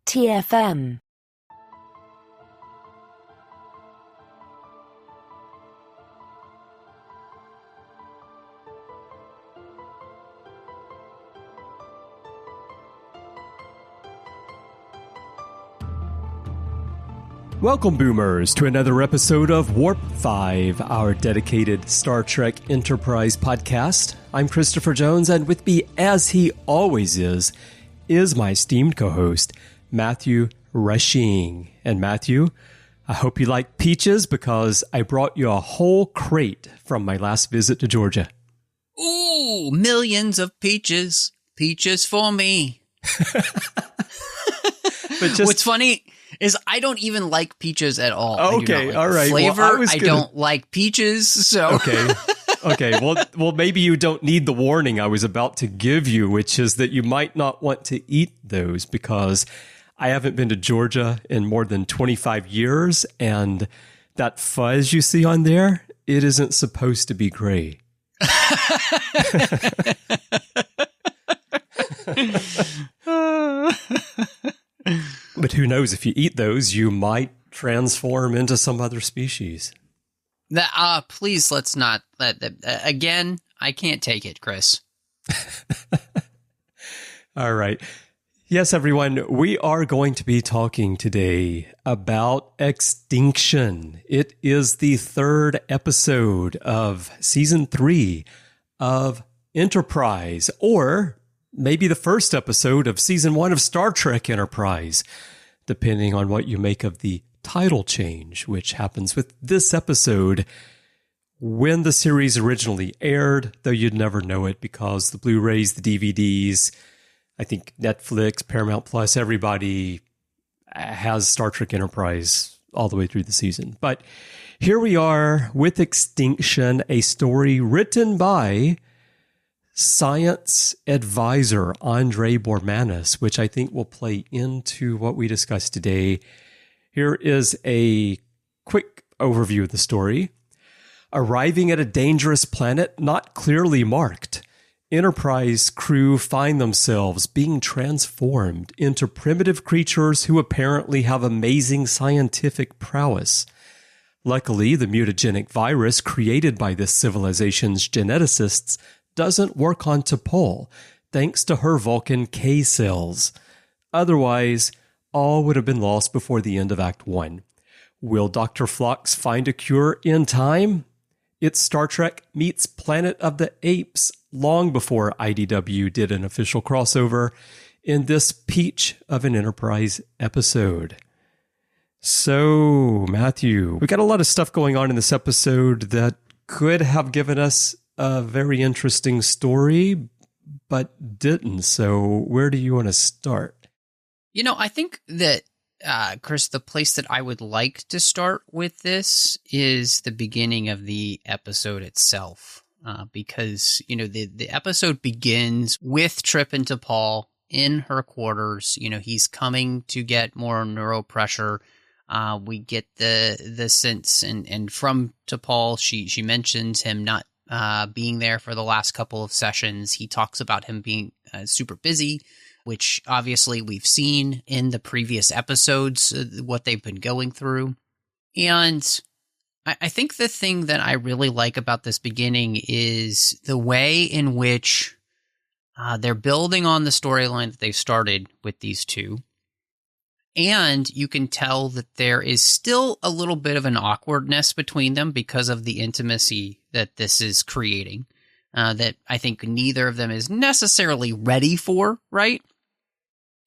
TFM. Welcome, Boomers, to another episode of Warp 5, our dedicated Star Trek Enterprise podcast. I'm Christopher Jones, and with me, as he always is my esteemed co-host, Matthew Rushing. And Matthew, I hope you like peaches because I brought you a whole crate from my last visit to Georgia. Ooh, millions of peaches. Peaches for me. What's funny is I don't even like peaches at all. Okay, all right. Flavor, well, I don't like peaches, so... Okay. Well, maybe you don't need the warning I was about to give you, which is that you might not want to eat those because I haven't been to Georgia in more than 25 years, and that fuzz you see on there, it isn't supposed to be gray. But who knows, if you eat those, you might transform into some other species. Please, let's not. Again, I can't take it, Chris. All right. Yes, everyone, we are going to be talking today about Extinction. It is the third episode of Season 3 of Enterprise, or maybe the first episode of Season 1 of Star Trek Enterprise, depending on what you make of the title change, which happens with this episode. When the series originally aired, though you'd never know it because the Blu-rays, the DVDs, I think Netflix, Paramount Plus, everybody has Star Trek Enterprise all the way through the season. But here we are with Extinction, a story written by science advisor Andre Bormanis, which I think will play into what we discussed today. Here is a quick overview of the story. Arriving at a dangerous planet not clearly marked, Enterprise crew find themselves being transformed into primitive creatures who apparently have amazing scientific prowess. Luckily, the mutagenic virus created by this civilization's geneticists doesn't work on T'Pol, thanks to her Vulcan K cells. Otherwise, all would have been lost before the end of Act 1. Will Doctor Phlox find a cure in time? It's Star Trek meets Planet of the Apes long before IDW did an official crossover in this peach of an Enterprise episode. So, Matthew, we got a lot of stuff going on in this episode that could have given us a very interesting story, but didn't. So where do you want to start? You know, I think that, Chris, the place that I would like to start with this is the beginning of the episode itself. Because, you know, the episode begins with Trip and T'Pol in her quarters. You know, he's coming to get more neuropressure. We get the sense, and from T'Pol, she mentions him not being there for the last couple of sessions. He talks about him being super busy, which obviously we've seen in the previous episodes, what they've been going through. And I think the thing that I really like about this beginning is the way in which they're building on the storyline that they've started with these two. And you can tell that there is still a little bit of an awkwardness between them because of the intimacy that this is creating, that I think neither of them is necessarily ready for, right?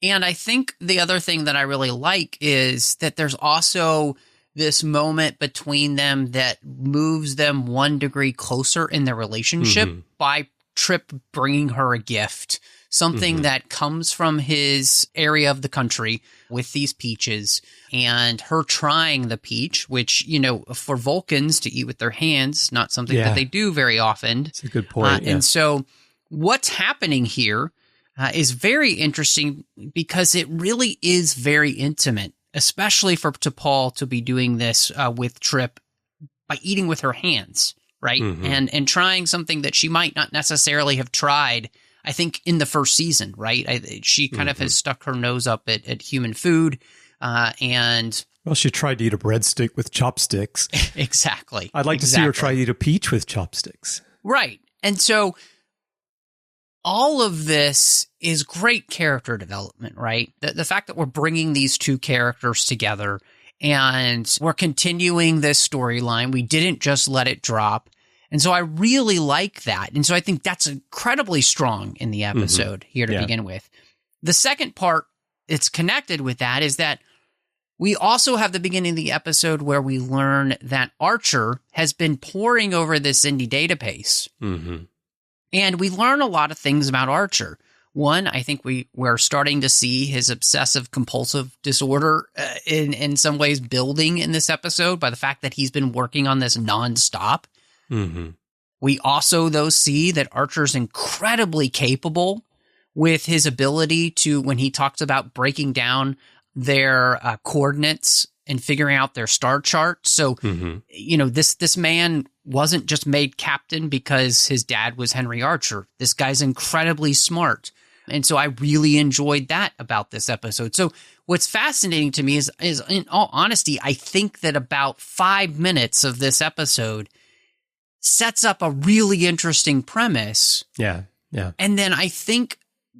And I think the other thing that I really like is that there's also this moment between them that moves them 1 degree closer in their relationship by Trip bringing her a gift. Something that comes from his area of the country with these peaches, and her trying the peach, which, you know, for Vulcans to eat with their hands, not something that they do very often. That's a good point. And so what's happening here is very interesting because it really is very intimate, especially for T'Pol to be doing this with Trip by eating with her hands, right? And trying something that she might not necessarily have tried I think, in the first season, right? She kind of has stuck her nose up at human food, and... Well, she tried to eat a breadstick with chopsticks. Exactly. I'd like to see her try to eat a peach with chopsticks. Right. And so all of this is great character development, right? The fact that we're bringing these two characters together and we're continuing this storyline. We didn't just let it drop. And so I really like that. And so I think that's incredibly strong in the episode here to begin with. The second part that's connected with that is that we also have the beginning of the episode where we learn that Archer has been poring over this Xindi database. And we learn a lot of things about Archer. One, I think we're starting to see his obsessive compulsive disorder in some ways building in this episode by the fact that he's been working on this nonstop. We also, though, see that Archer's incredibly capable with his ability to, when he talks about breaking down their coordinates and figuring out their star chart. So, you know, this man wasn't just made captain because his dad was Henry Archer. This guy's incredibly smart. And so I really enjoyed that about this episode. So what's fascinating to me is in all honesty, I think that about 5 minutes of this episode sets up a really interesting premise. Yeah. And then I think,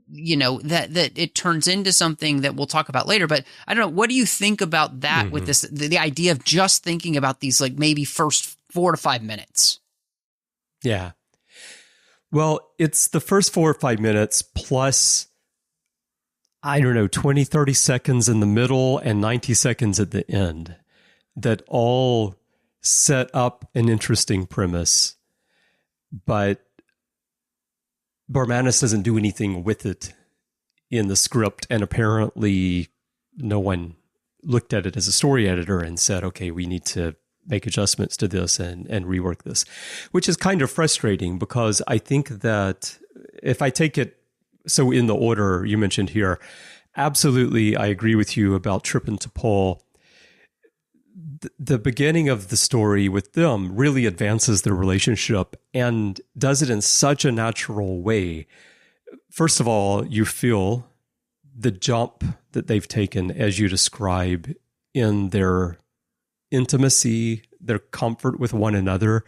you know, that it turns into something that we'll talk about later. But I don't know, what do you think about that with this, the idea of just thinking about these, like, maybe first 4 to 5 minutes? Yeah. Well, it's the first 4 or 5 minutes plus, I don't know, 20, 30 seconds in the middle and 90 seconds at the end that all set up an interesting premise. But Barmanis doesn't do anything with it in the script, and apparently no one looked at it as a story editor and said, okay, we need to make adjustments to this and rework this, which is kind of frustrating because I think that if I take it, so in the order you mentioned here, absolutely I agree with you about Trip and T'Pol. The beginning of the story with them really advances their relationship and does it in such a natural way. First of all, you feel the jump that they've taken, as you describe, in their intimacy, their comfort with one another,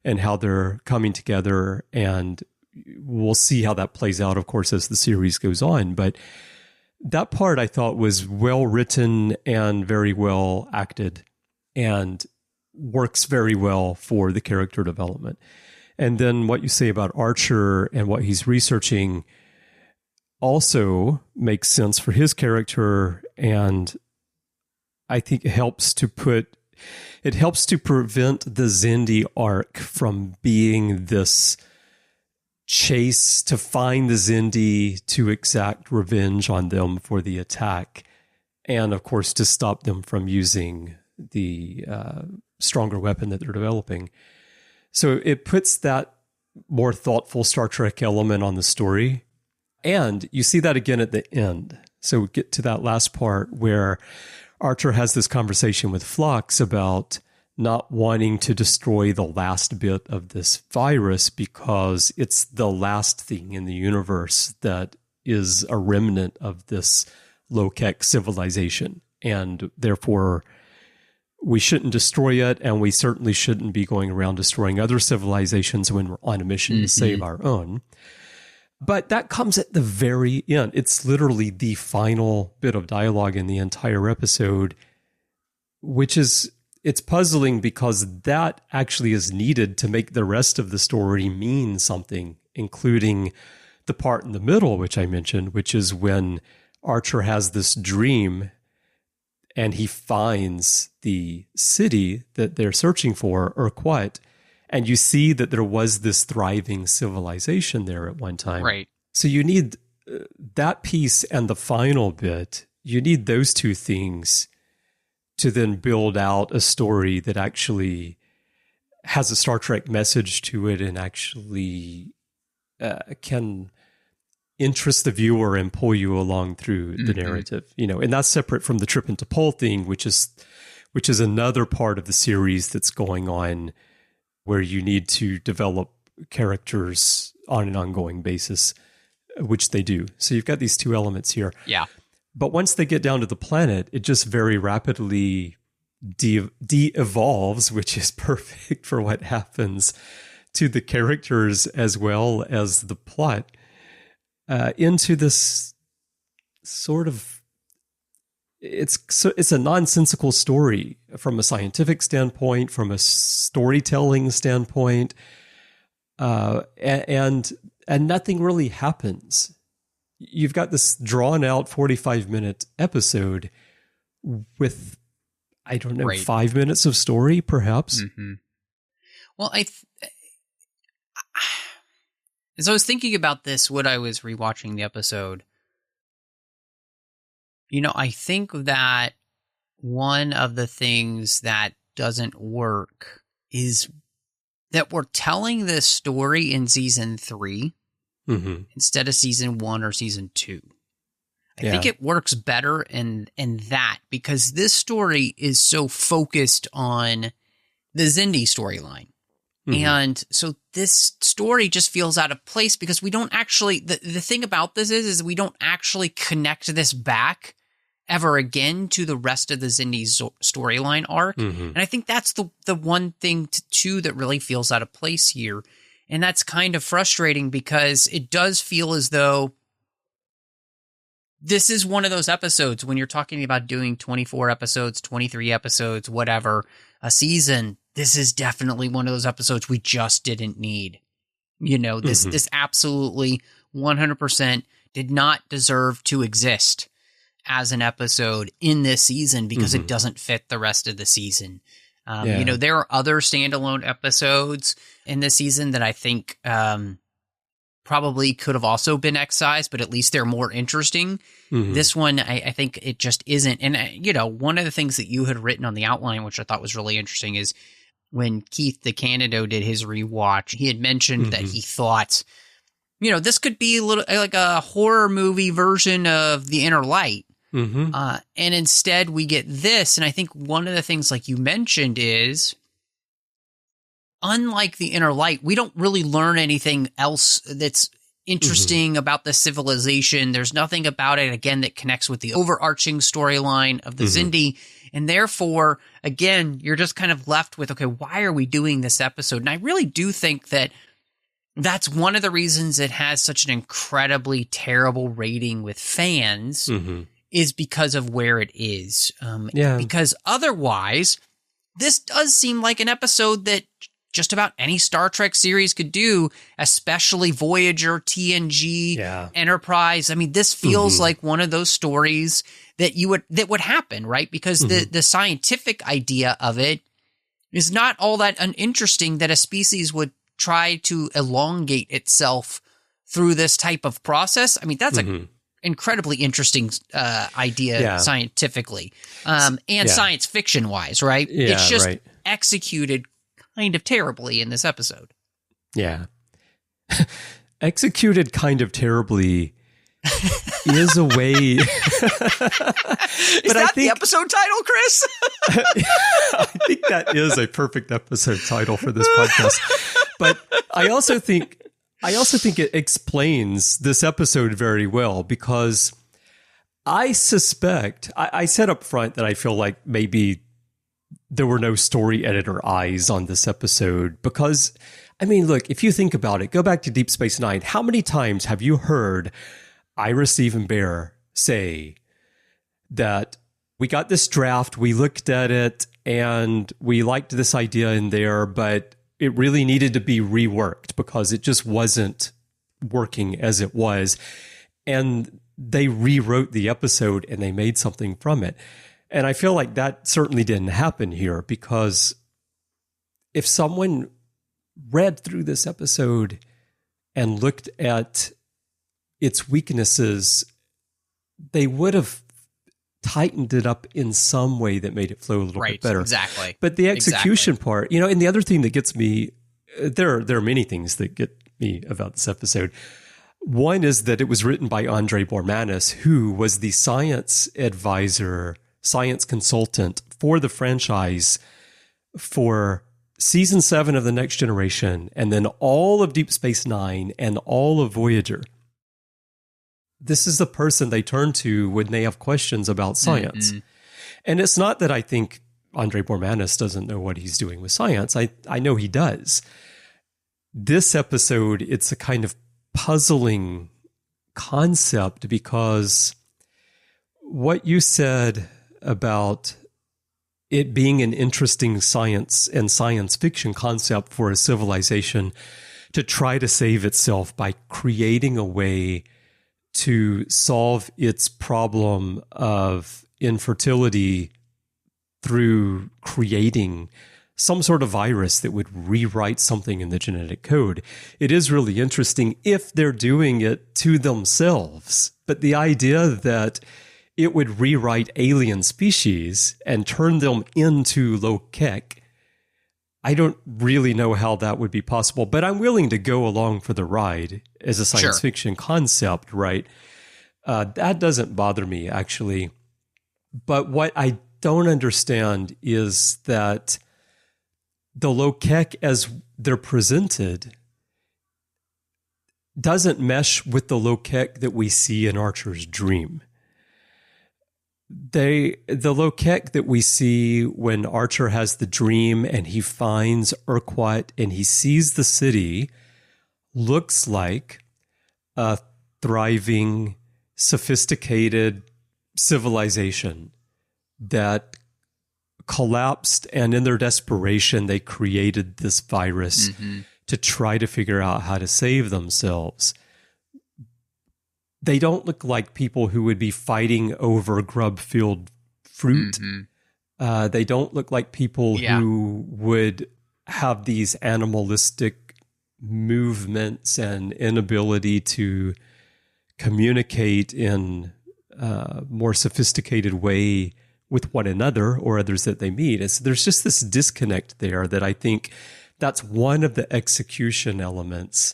and how they're coming together. And we'll see how that plays out, of course, as the series goes on. But that part I thought was well written and very well acted, and works very well for the character development. And then what you say about Archer and what he's researching also makes sense for his character, and I think it helps to prevent the Xindi arc from being this chase to find the Xindi to exact revenge on them for the attack, and of course to stop them from using the stronger weapon that they're developing. So it puts that more thoughtful Star Trek element on the story. And you see that again at the end. So we get to that last part where Archer has this conversation with Phlox about not wanting to destroy the last bit of this virus because it's the last thing in the universe that is a remnant of this low-tech civilization. And therefore, we shouldn't destroy it, and we certainly shouldn't be going around destroying other civilizations when we're on a mission to save our own. But that comes at the very end. It's literally the final bit of dialogue in the entire episode, which is, it's puzzling because that actually is needed to make the rest of the story mean something, including the part in the middle, which I mentioned, which is when Archer has this dream and he finds the city that they're searching for, Urquhart, and you see that there was this thriving civilization there at one time. Right. So you need that piece and the final bit. You need those two things to then build out a story that actually has a Star Trek message to it and actually can interest the viewer and pull you along through the narrative, you know, and that's separate from the Trip and T'Pol thing, which is another part of the series that's going on where you need to develop characters on an ongoing basis which they do. So you've got these two elements here. Yeah. But once they get down to the planet, it just very rapidly de-evolves, which is perfect for what happens to the characters as well as the plot, into this sort of, it's a nonsensical story from a scientific standpoint, from a storytelling standpoint, and nothing really happens. You've got this drawn out 45-minute episode with, I don't know, 5 minutes of story, perhaps. Mm-hmm. Well, as I was thinking about this, when I was rewatching the episode, I think that one of the things that doesn't work is that we're telling this story in season 3 instead of season 1 or season 2. I think it works better in that, because this story is so focused on the Xindi storyline. And so this story just feels out of place because we don't actually, the thing about this is we don't actually connect this back ever again to the rest of the Xindi storyline arc. And I think that's the one thing too that really feels out of place here. And that's kind of frustrating because it does feel as though this is one of those episodes when you're talking about doing 24 episodes, 23 episodes, whatever, a season. This is definitely one of those episodes we just didn't need. This absolutely 100% did not deserve to exist as an episode in this season because it doesn't fit the rest of the season. There are other standalone episodes in this season that I think probably could have also been excised, but at least they're more interesting. This one, I think it just isn't. And, one of the things that you had written on the outline, which I thought was really interesting, is when Keith DeCandido did his rewatch, he had mentioned that he thought, this could be a little like a horror movie version of The Inner Light. And instead we get this. And I think one of the things, like you mentioned, is unlike The Inner Light, we don't really learn anything else that's interesting about the civilization. There's nothing about it, again, that connects with the overarching storyline of the Xindi. And therefore, again, you're just kind of left with, okay, why are we doing this episode? And I really do think that that's one of the reasons it has such an incredibly terrible rating with fans, is because of where it is. Because otherwise, this does seem like an episode that just about any Star Trek series could do, especially Voyager, TNG, Enterprise. I mean, this feels like one of those stories that would happen, right? Because the scientific idea of it is not all that uninteresting, that a species would try to elongate itself through this type of process. I mean, that's an incredibly interesting idea scientifically, and science fiction wise, right? It's just executed kind of terribly in this episode. Yeah. Executed kind of terribly is a way. Is that the episode title, Chris? I think that is a perfect episode title for this podcast. But I also think it explains this episode very well, because I suspect, I said up front that I feel like maybe there were no story editor eyes on this episode, because, I mean, look, if you think about it, go back to Deep Space Nine. How many times have you heard Ira Stephen Bear say that we got this draft, we looked at it, and we liked this idea in there, but it really needed to be reworked because it just wasn't working as it was. And they rewrote the episode and they made something from it. And I feel like that certainly didn't happen here, because if someone read through this episode and looked at its weaknesses, they would have tightened it up in some way that made it flow a little bit better. Exactly. But the execution part, and the other thing that gets me, there are many things that get me about this episode. One is that it was written by Andre Bormanis, who was the science advisor, science consultant for the franchise for season 7 of The Next Generation, and then all of Deep Space Nine and all of Voyager. this is the person they turn to when they have questions about science. Mm-hmm. And it's not that I think Andre Bormanis doesn't know what he's doing with science. I know he does. This episode, it's a kind of puzzling concept because what you said about it being an interesting science and science fiction concept for a civilization to try to save itself by creating a way to solve its problem of infertility through creating some sort of virus that would rewrite something in the genetic code. It is really interesting if they're doing it to themselves. But the idea that it would rewrite alien species and turn them into low-kek, I don't really know how that would be possible, but I'm willing to go along for the ride as a science fiction concept, right? That doesn't bother me, actually. But what I don't understand is that the low-kek as they're presented doesn't mesh with the low-kek that we see in Archer's dream. The low-kek that we see when Archer has the dream and he finds Urquhart and he sees the city looks like a thriving, sophisticated civilization that collapsed, and in their desperation, they created this virus to try to figure out how to save themselves. They don't look like people who would be fighting over grub-filled fruit. They don't look like people who would have these animalistic movements and inability to communicate in a more sophisticated way with one another or others that they meet. And so there's just this disconnect there that I think that's one of the execution elements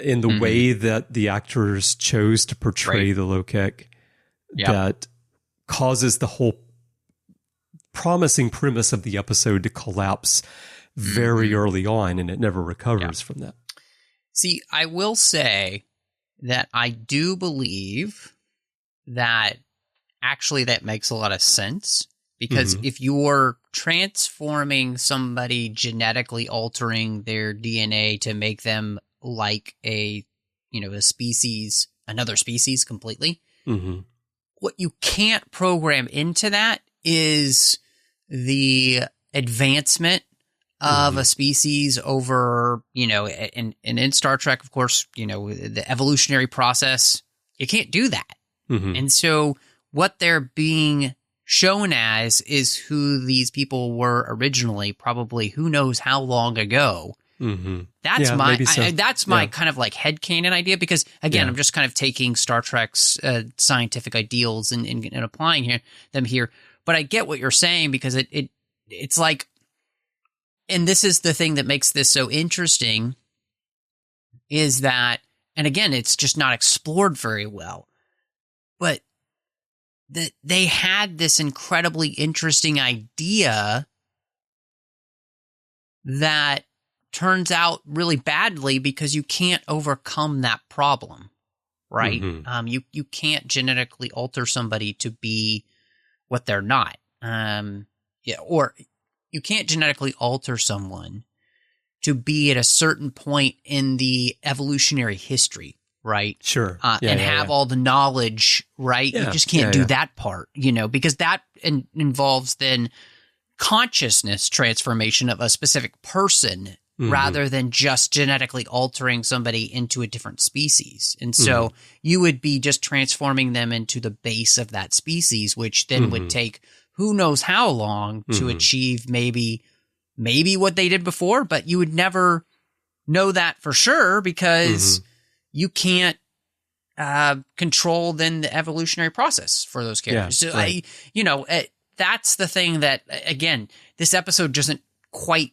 in the way that the actors chose to portray the low-kek that causes the whole promising premise of the episode to collapse very early on, and it never recovers from that. See, I will say that I do believe that actually that makes a lot of sense, because if you're transforming somebody, genetically altering their DNA to make them like a species, another species completely, what you can't program into that is the advancement of a species over, and in Star Trek, of course, the evolutionary process, you can't do that. And so what they're being shown as is who these people were originally, probably who knows how long ago. That's my kind of like headcanon idea, because again, I'm just kind of taking Star Trek's scientific ideals and applying them here. But I get what you're saying, because it's like, and this is the thing that makes this so interesting, is that, and again, it's just not explored very well, but that they had this incredibly interesting idea that turns out really badly because you can't overcome that problem, right? You can't genetically alter somebody to be what they're not. Or you can't genetically alter someone to be at a certain point in the evolutionary history, right? Sure. Have all the knowledge, right? You just can't do that part, because that involves then consciousness transformation of a specific person rather than just genetically altering somebody into a different species. And so you would be just transforming them into the base of that species, which then would take who knows how long to achieve maybe what they did before, but you would never know that for sure, because you can't control then the evolutionary process for those characters. That's the thing that, again, this episode doesn't quite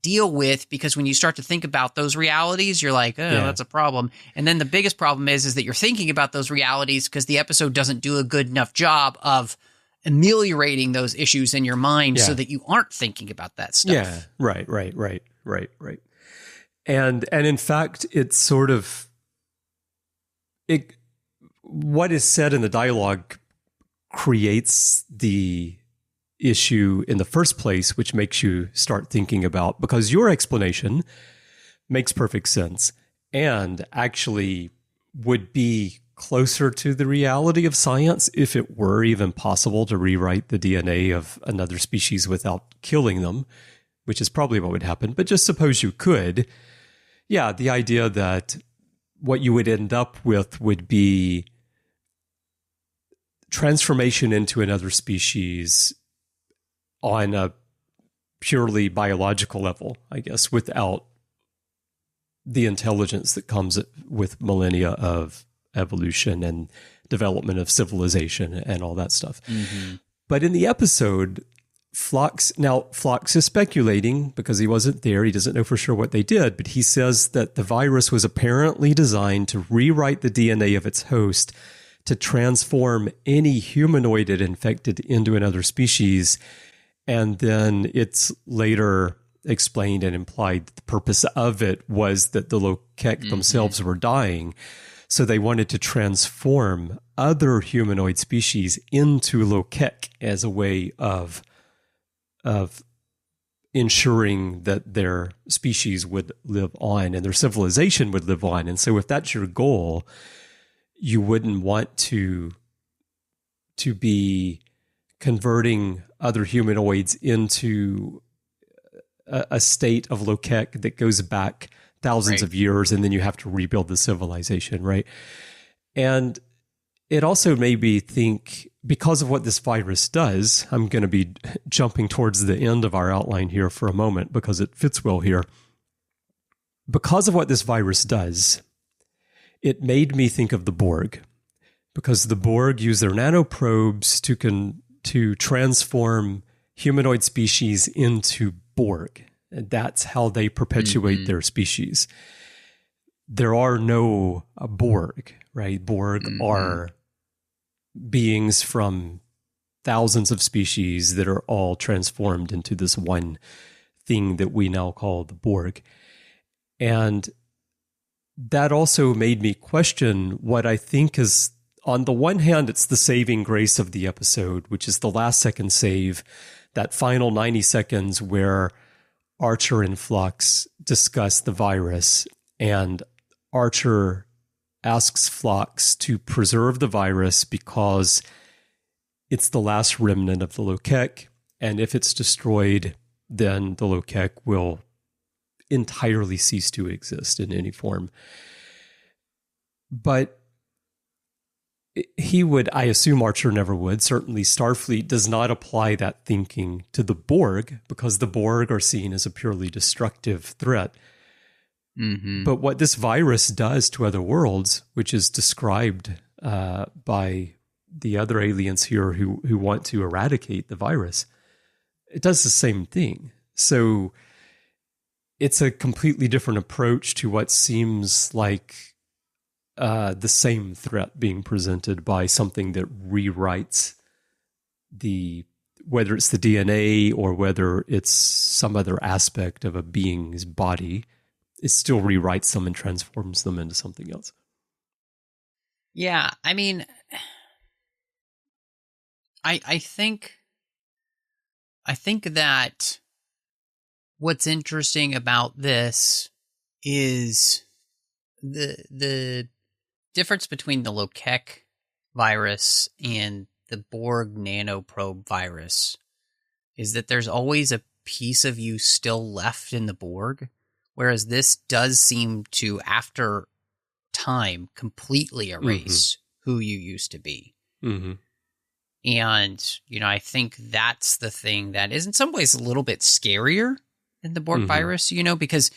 deal with, because when you start to think about those realities, you're like, that's a problem. And then the biggest problem is that you're thinking about those realities because the episode doesn't do a good enough job of ameliorating those issues in your mind so that you aren't thinking about that stuff. Yeah, right. And in fact, it's sort of, what is said in the dialogue creates the issue in the first place, which makes you start thinking about, because your explanation makes perfect sense and actually would be closer to the reality of science if it were even possible to rewrite the DNA of another species without killing them, which is probably what would happen. But just suppose you could. Yeah, the idea that what you would end up with would be transformation into another species on a purely biological level, I guess, without the intelligence that comes with millennia of evolution and development of civilization and all that stuff. Mm-hmm. But in the episode, Phlox is speculating because he wasn't there. He doesn't know for sure what they did, but he says that the virus was apparently designed to rewrite the DNA of its host to transform any humanoid it infected into another species. And then it's later explained and implied that the purpose of it was that the Lokek themselves were dying. So they wanted to transform other humanoid species into Lokek as a way of ensuring that their species would live on and their civilization would live on. And so if that's your goal, you wouldn't want to be converting other humanoids into a state of Lokek that goes back thousands of years, and then you have to rebuild the civilization, right? And it also made me think, because of what this virus does, I'm going to be jumping towards the end of our outline here for a moment because it fits well here. Because of what this virus does, it made me think of the Borg, because the Borg use their nanoprobes to transform humanoid species into Borg. And that's how they perpetuate their species. There are no Borg, right? Borg are beings from thousands of species that are all transformed into this one thing that we now call the Borg. And that also made me question what I think is, on the one hand, it's the saving grace of the episode, which is the last second save, that final 90 seconds where Archer and Phlox discuss the virus, and Archer asks Phlox to preserve the virus because it's the last remnant of the Lokek, and if it's destroyed, then the Lokek will entirely cease to exist in any form. But he would, I assume Archer never would, certainly Starfleet does not apply that thinking to the Borg, because the Borg are seen as a purely destructive threat. Mm-hmm. But what this virus does to other worlds, which is described by the other aliens here who want to eradicate the virus, it does the same thing. So it's a completely different approach to what seems like the same threat being presented by something that rewrites whether it's the DNA or whether it's some other aspect of a being's body, it still rewrites them and transforms them into something else. Yeah, I mean, I think that what's interesting about this is the difference between the Lokek virus and the Borg nanoprobe virus is that there's always a piece of you still left in the Borg, whereas this does seem to, after time, completely erase who you used to be. Mm-hmm. And, I think that's the thing that is in some ways a little bit scarier than the Borg virus, because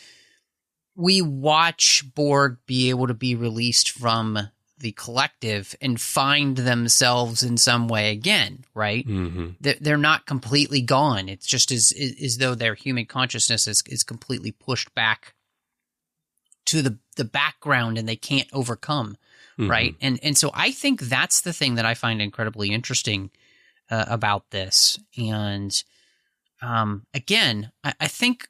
we watch Borg be able to be released from the collective and find themselves in some way again, right? Mm-hmm. They're not completely gone. It's just as though their human consciousness is completely pushed back to the background and they can't overcome, right? And so I think that's the thing that I find incredibly interesting about this. And again, I think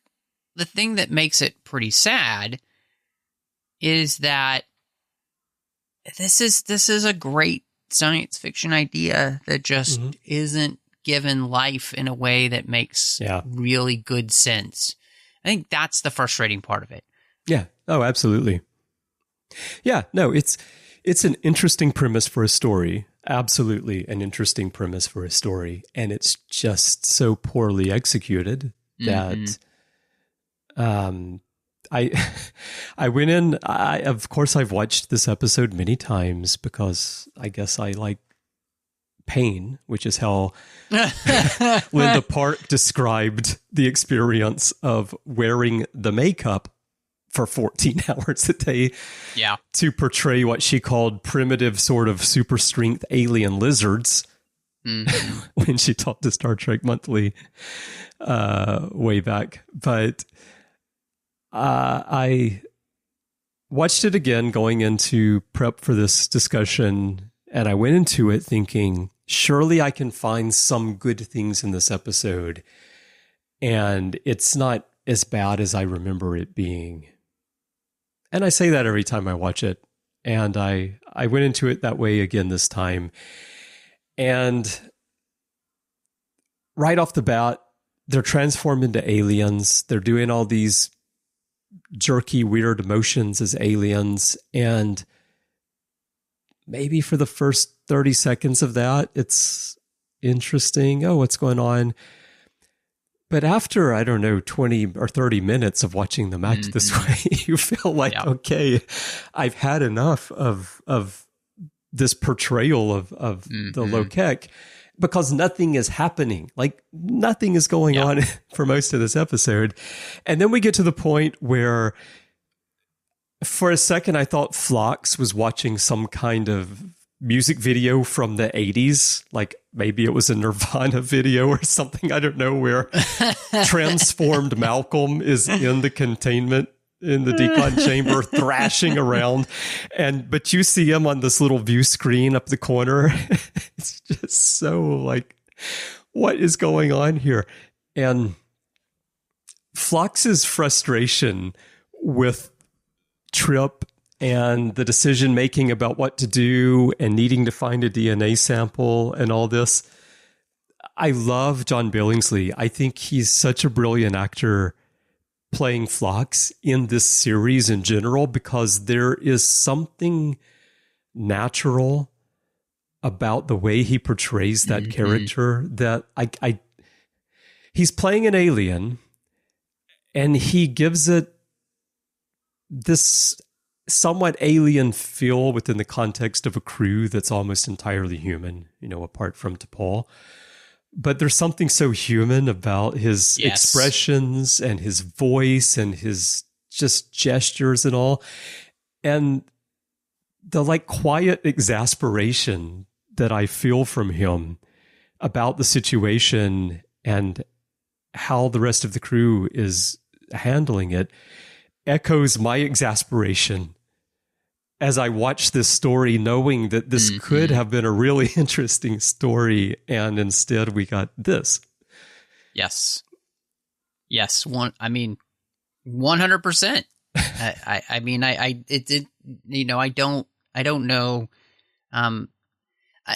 the thing that makes it pretty sad is that this is a great science fiction idea that just isn't given life in a way that makes really good sense. I think that's the frustrating part of it. Yeah. Oh, absolutely. Yeah. No, it's an interesting premise for a story. Absolutely an interesting premise for a story. And it's just so poorly executed that I went in, of course I've watched this episode many times because I guess I like pain, which is how Linda Park described the experience of wearing the makeup for 14 hours a day to portray what she called primitive sort of super strength alien lizards when she talked to Star Trek Monthly way back. But I watched it again going into prep for this discussion, and I went into it thinking, surely I can find some good things in this episode, and it's not as bad as I remember it being. And I say that every time I watch it, and I went into it that way again this time. And right off the bat, they're transformed into aliens. They're doing all these jerky, weird motions as aliens. And maybe for the first 30 seconds of that, it's interesting. Oh, what's going on? But after, I don't know, 20 or 30 minutes of watching them act this way, you feel like, okay, I've had enough of this portrayal of the Lokek, because nothing is happening. Like, nothing is going on for most of this episode. And then we get to the point where, for a second, I thought Phlox was watching some kind of music video from the 80s. Like, maybe it was a Nirvana video or something. I don't know, where transformed Malcolm is in the containment in the decon chamber thrashing around. But you see him on this little view screen up the corner. It's just so like, what is going on here? And Phlox's frustration with Trip and the decision making about what to do and needing to find a DNA sample and all this. I love John Billingsley. I think he's such a brilliant actor playing Phlox in this series in general, because there is something natural about the way he portrays that character that he's playing an alien, and he gives it this somewhat alien feel within the context of a crew that's almost entirely human, apart from T'Pol. But there's something so human about his expressions and his voice and his just gestures and all. And the like quiet exasperation that I feel from him about the situation and how the rest of the crew is handling it echoes my exasperation as I watch this story, knowing that this could have been a really interesting story, and instead we got this. Yes. 100%. I don't know.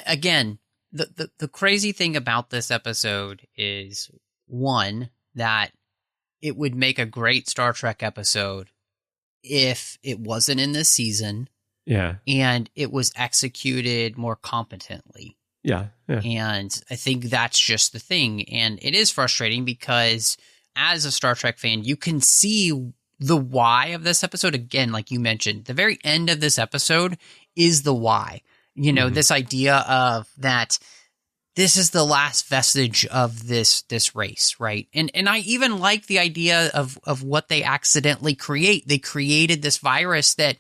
Again, the crazy thing about this episode is, one, that it would make a great Star Trek episode if it wasn't in this season. Yeah. And it was executed more competently. Yeah. And I think that's just the thing. And it is frustrating because as a Star Trek fan, you can see the why of this episode. Again, like you mentioned, the very end of this episode is the why. This idea of that this is the last vestige of this race, right? And I even like the idea of what they accidentally create. They created this virus that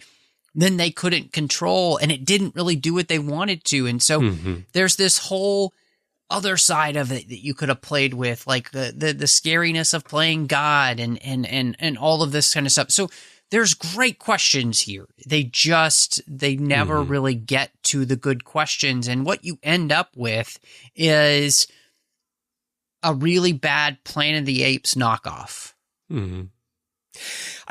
then they couldn't control, and it didn't really do what they wanted to. And so there's this whole other side of it that you could have played with, like the scariness of playing God and all of this kind of stuff. So there's great questions here. They never really get to the good questions. And what you end up with is a really bad Planet of the Apes knockoff.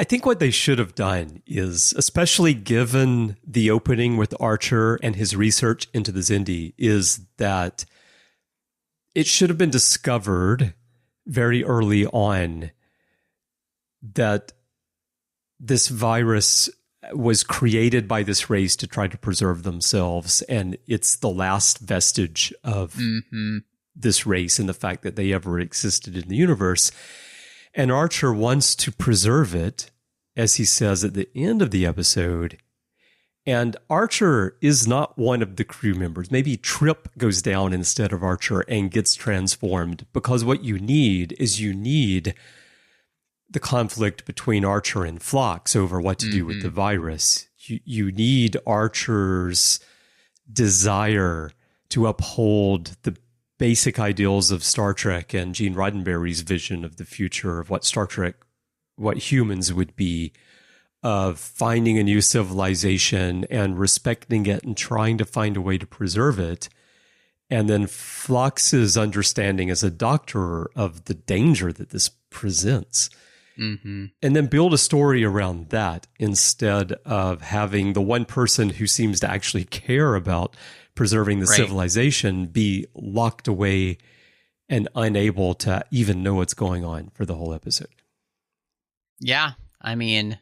I think what they should have done is, especially given the opening with Archer and his research into the Xindi, is that it should have been discovered very early on that this virus was created by this race to try to preserve themselves, and it's the last vestige of this race and the fact that they ever existed in the universe. And Archer wants to preserve it, as he says at the end of the episode. And Archer is not one of the crew members. Maybe Trip goes down instead of Archer and gets transformed, because what you need is the conflict between Archer and Phlox over what to do with the virus. You need Archer's desire to uphold the basic ideals of Star Trek and Gene Roddenberry's vision of the future of what Star Trek, what humans would be, of finding a new civilization and respecting it and trying to find a way to preserve it. And then Phlox's understanding as a doctor of the danger that this presents. And then build a story around that instead of having the one person who seems to actually care about preserving the civilization be locked away and unable to even know what's going on for the whole episode. Yeah, I mean,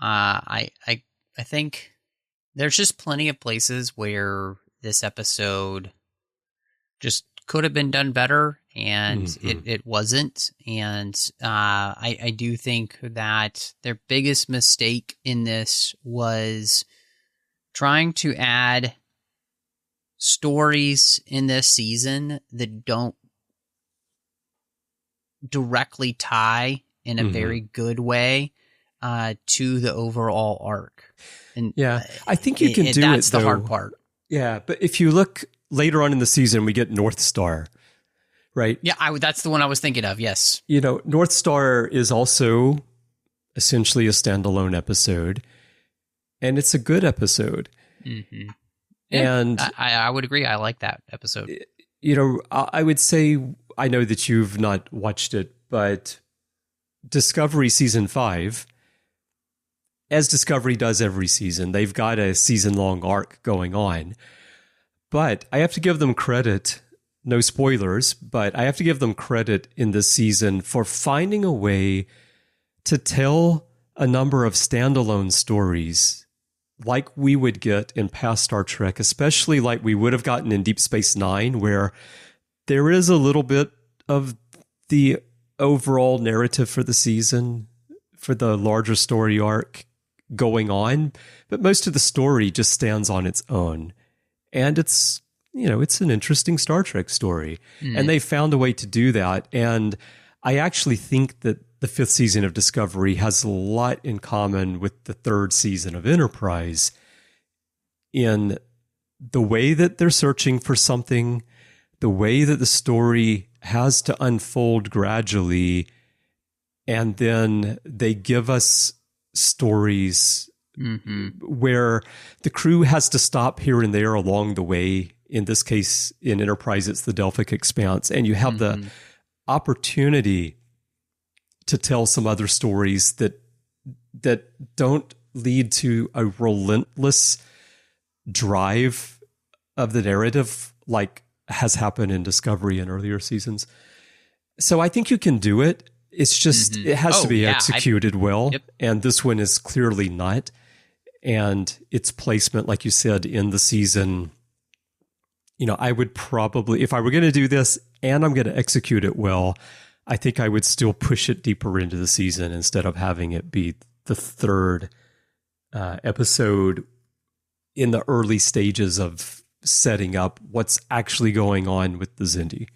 I think there's just plenty of places where this episode just could have been done better, and it wasn't. And I do think that their biggest mistake in this was trying to add stories in this season that don't directly tie in a very good way to the overall arc. And I think you can do it. That's the hard part. Yeah, but if you look later on in the season, we get North Star, right? Yeah, that's the one I was thinking of. Yes, North Star is also essentially a standalone episode, and it's a good episode. And I would agree. I like that episode. I would say, I know that you've not watched it, but Discovery Season 5, as Discovery does every season, they've got a season-long arc going on. But I have to give them credit, no spoilers, but I have to give them credit in this season for finding a way to tell a number of standalone stories like we would get in past Star Trek, especially like we would have gotten in Deep Space Nine, where there is a little bit of the overall narrative for the season, for the larger story arc going on, but most of the story just stands on its own. And it's an interesting Star Trek story. And they found a way to do that. And I actually think that the 5th season of Discovery has a lot in common with the 3rd season of Enterprise in the way that they're searching for something, the way that the story has to unfold gradually, and then they give us stories where the crew has to stop here and there along the way. In this case, in Enterprise, it's the Delphic Expanse, and you have the opportunity to tell some other stories that don't lead to a relentless drive of the narrative like has happened in Discovery in earlier seasons. So I think you can do it. It's just, it has to be executed well. And this one is clearly not. And its placement, like you said, in the season, I would probably, if I were going to do this and I'm going to execute it well, I think I would still push it deeper into the season instead of having it be the 3rd episode in the early stages of setting up what's actually going on with the Xindi.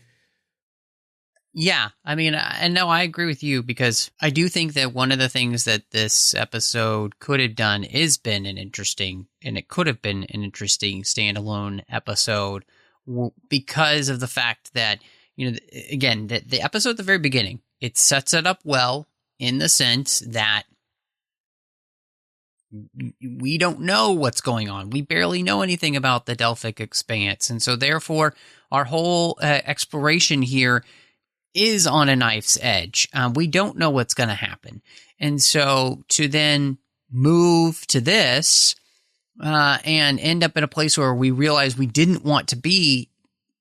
Yeah, I mean, and no, I agree with you, because I do think that one of the things that this episode could have done is been an interesting standalone episode, because of the fact that, again, the episode at the very beginning, it sets it up well in the sense that we don't know what's going on. We barely know anything about the Delphic Expanse. And so therefore, our whole exploration here is on a knife's edge. We don't know what's going to happen. And so to then move to this and end up in a place where we realize we didn't want to be,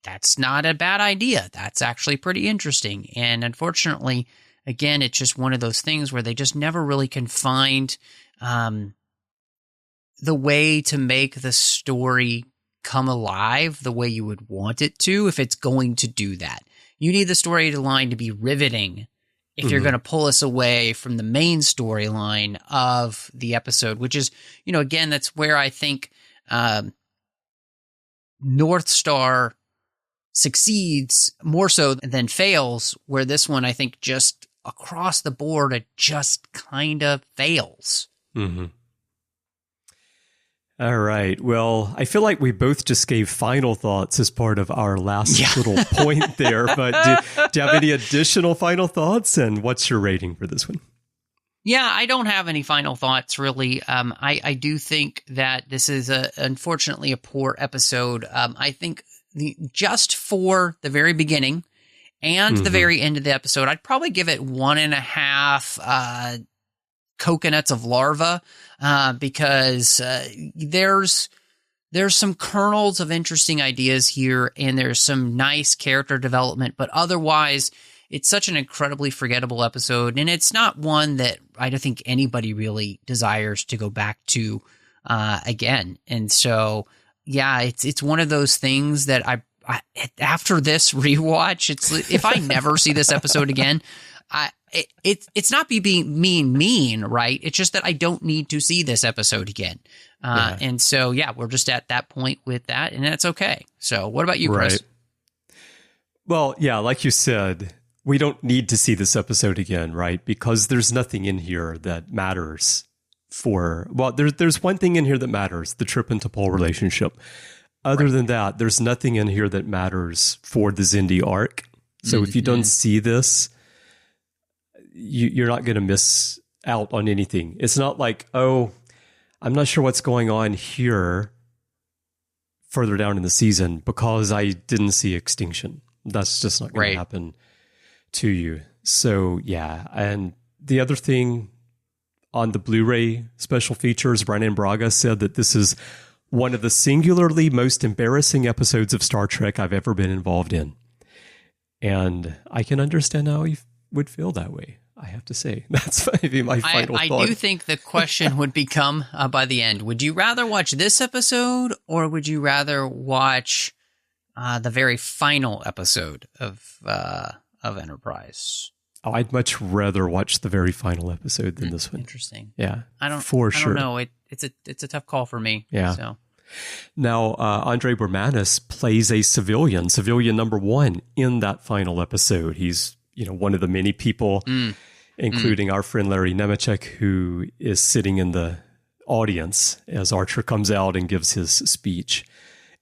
that's not a bad idea. That's actually pretty interesting. And unfortunately, again, it's just one of those things where they just never really can find the way to make the story come alive the way you would want it to if it's going to do that. You need the storyline to be riveting if you're going to pull us away from the main storyline of the episode, which is, again, that's where I think North Star succeeds more so than fails, where this one, I think, just across the board, it just kind of fails. Mm-hmm. All right. Well, I feel like we both just gave final thoughts as part of our last little point there. But do you have any additional final thoughts? And what's your rating for this one? Yeah, I don't have any final thoughts, really. I do think that this is, unfortunately, a poor episode. I think just for the very beginning and the very end of the episode, I'd probably give it 1.5 coconuts of larva, because there's some kernels of interesting ideas here, and there's some nice character development, but otherwise it's such an incredibly forgettable episode, and it's not one that I don't think anybody really desires to go back to again. And so, yeah, it's one of those things that I after this rewatch, if I never see this episode again, it's not being mean, right? It's just that I don't need to see this episode again. And so, yeah, we're just at that point with that, and that's okay. So what about you, Chris? Right. Well, yeah, like you said, we don't need to see this episode again, right? Because there's nothing in here that matters there's one thing in here that matters, the Trip and T'Pol relationship. Other than that, there's nothing in here that matters for the Xindi arc. So if you don't see this, you're not going to miss out on anything. It's not like, oh, I'm not sure what's going on here further down in the season because I didn't see Extinction. That's just not going to happen to you. So, yeah. And the other thing on the Blu-ray special features, Bryan Braga said that this is one of the singularly most embarrassing episodes of Star Trek I've ever been involved in. And I can understand how he would feel that way, I have to say. That's maybe my final thought. I do think the question would become, by the end, would you rather watch this episode, or would you rather watch the very final episode of Enterprise? Oh, I'd much rather watch the very final episode than this one. Interesting. Yeah, I don't sure. know. It's a tough call for me. Yeah. So. Now, Andre Bermanis plays a civilian number 1 in that final episode. He's, one of the many people, including our friend Larry Nemechek, who is sitting in the audience as Archer comes out and gives his speech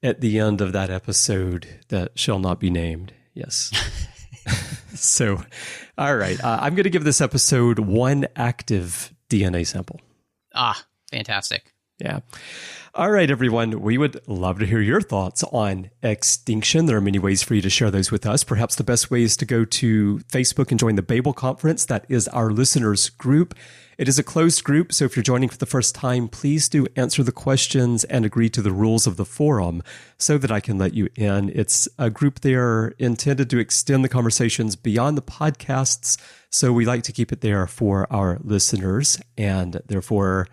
at the end of that episode that shall not be named. Yes. So, all right. I'm going to give this episode 1 active DNA sample. Ah, fantastic. Yeah. All right, everyone. We would love to hear your thoughts on Extinction. There are many ways for you to share those with us. Perhaps the best way is to go to Facebook and join the Babel Conference. That is our listeners group. It is a closed group, so if you're joining for the first time, please do answer the questions and agree to the rules of the forum so that I can let you in. It's a group there intended to extend the conversations beyond the podcasts, so we like to keep it there for our listeners, and therefore,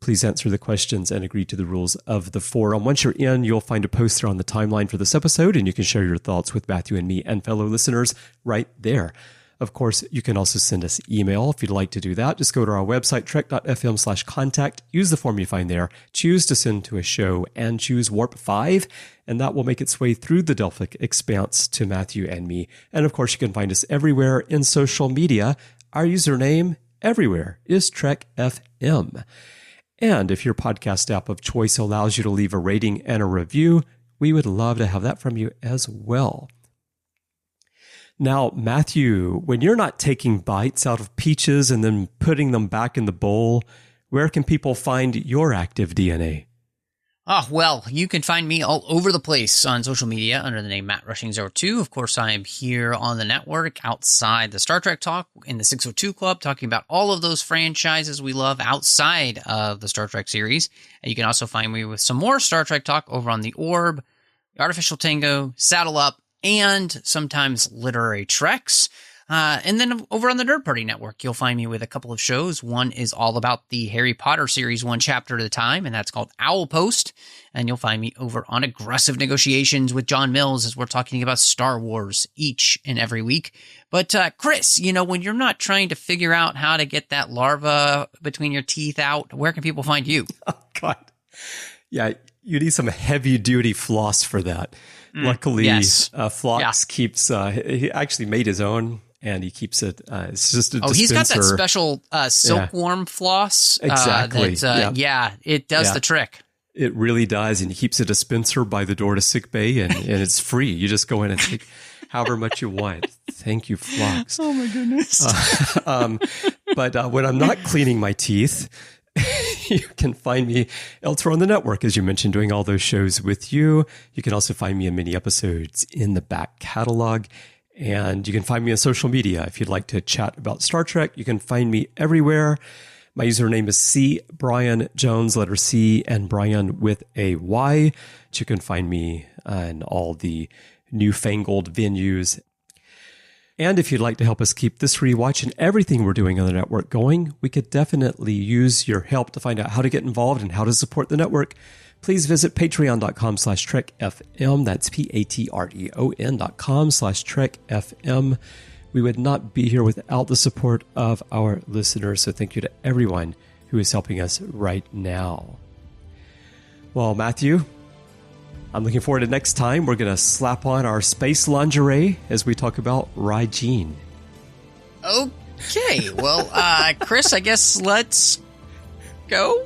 please answer the questions and agree to the rules of the forum. Once you're in, you'll find a poster on the timeline for this episode, and you can share your thoughts with Matthew and me and fellow listeners right there. Of course, you can also send us email if you'd like to do that. Just go to our website, trek.fm/contact, use the form you find there, choose to send to a show, and choose Warp 5, and that will make its way through the Delphic expanse to Matthew and me. And of course, you can find us everywhere in social media. Our username everywhere is TrekFM. And if your podcast app of choice allows you to leave a rating and a review, we would love to have that from you as well. Now, Matthew, when you're not taking bites out of peaches and then putting them back in the bowl, where can people find your active DNA? Oh, well, you can find me all over the place on social media under the name MattRushing02. Of course, I am here on the network outside the Star Trek Talk in the 602 Club, talking about all of those franchises we love outside of the Star Trek series. And you can also find me with some more Star Trek talk over on the Orb, the Artificial Tango, Saddle Up, and sometimes Literary Treks. And then over on the Nerd Party Network, you'll find me with a couple of shows. One is all about the Harry Potter series, one chapter at a time, and that's called Owl Post. And you'll find me over on Aggressive Negotiations with John Mills as we're talking about Star Wars each and every week. But Chris, when you're not trying to figure out how to get that larva between your teeth out, where can people find you? Oh, God. Yeah, you need some heavy-duty floss for that. Luckily, yes. Phlox keeps, he actually made his own. And he keeps it. It's just a dispenser. He's got that special silkworm floss. Exactly. It does the trick. It really does. And he keeps a dispenser by the door to sick bay, and it's free. You just go in and take however much you want. Thank you, Phlox. Oh, my goodness. But when I'm not cleaning my teeth, you can find me elsewhere on the network, as you mentioned, doing all those shows with you. You can also find me in many episodes in the back catalog. And you can find me on social media. If you'd like to chat about Star Trek, you can find me everywhere. My username is C. Bryan Jones, letter C, and Bryan with a Y. You can find me in all the newfangled venues. And if you'd like to help us keep this rewatch and everything we're doing on the network going, we could definitely use your help to find out how to get involved and how to support the network. Please visit patreon.com/trekfm. That's patreon.com/trekfm. We would not be here without the support of our listeners. So thank you to everyone who is helping us right now. Well, Matthew, I'm looking forward to next time. We're going to slap on our space lingerie as we talk about Rygene. Okay. Well, Chris, I guess let's go.